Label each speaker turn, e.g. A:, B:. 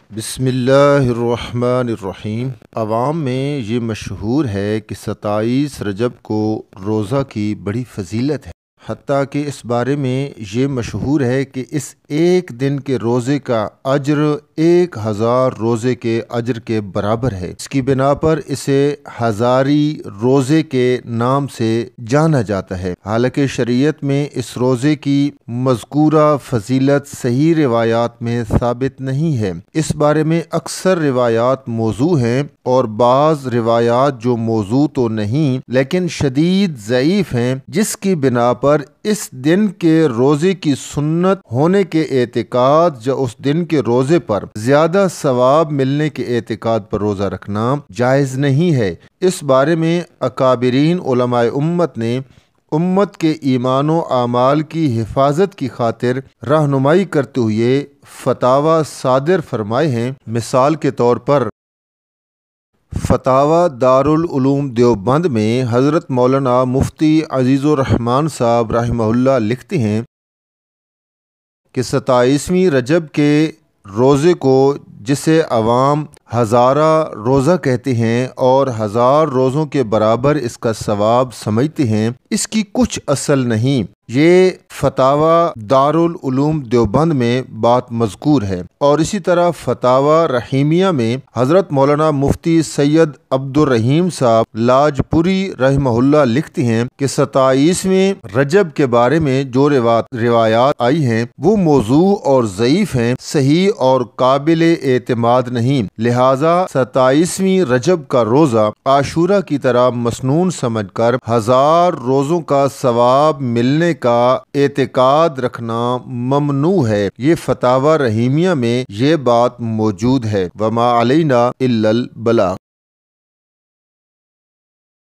A: بسم اللہ الرحمن الرحیم۔ عوام میں یہ مشہور ہے کہ 27 رجب کو روزہ کی بڑی فضیلت ہے، حتیٰ کہ اس بارے میں یہ مشہور ہے کہ اس ایک دن کے روزے کا اجر 1000 روزے کے اجر کے برابر ہے۔ اس کی بنا پر اسے ہزاری روزے کے نام سے جانا جاتا ہے، حالانکہ شریعت میں اس روزے کی مذکورہ فضیلت صحیح روایات میں ثابت نہیں ہے۔ اس بارے میں اکثر روایات موضوع ہیں، اور بعض روایات جو موضوع تو نہیں لیکن شدید ضعیف ہیں، جس کی بنا پر اس دن کے روزے کی سنت ہونے کے اعتقاد یا اس دن کے روزے پر زیادہ ثواب ملنے کے اعتقاد پر روزہ رکھنا جائز نہیں ہے۔ اس بارے میں اکابرین علماء امت نے امت کے ایمان و اعمال کی حفاظت کی خاطر رہنمائی کرتے ہوئے فتاوی صادر فرمائے ہیں۔ مثال کے طور پر فتاوی دارالعلوم دیوبند میں حضرت مولانا مفتی عزیز الرحمان صاحب رحمہ اللہ لکھتے ہیں کہ 27ویں رجب کے روزے کو، جسے عوام ہزارہ روزہ کہتے ہیں اور 1000 روزوں کے برابر اس کا ثواب سمجھتے ہیں، اس کی کچھ اصل نہیں۔ یہ فتاوی دارالعلوم دیوبند میں بات مذکور ہے، اور اسی طرح فتاوی رحیمیہ میں حضرت مولانا مفتی سید عبدالرحیم صاحب لاجپوری رحمہ اللہ لکھتے ہیں کہ 27ویں رجب کے بارے میں جو روایات آئی ہیں وہ موضوع اور ضعیف ہیں، صحیح اور قابل اعتماد نہیں، لہذا 27ویں رجب کا روزہ عاشورہ کی طرح مسنون سمجھ کر 1000 روزوں کا ثواب ملنے کا اعتقاد رکھنا ممنوع ہے۔ یہ فتاوی رحیمیہ میں یہ بات موجود ہے۔ وما علینا الا البلاغ۔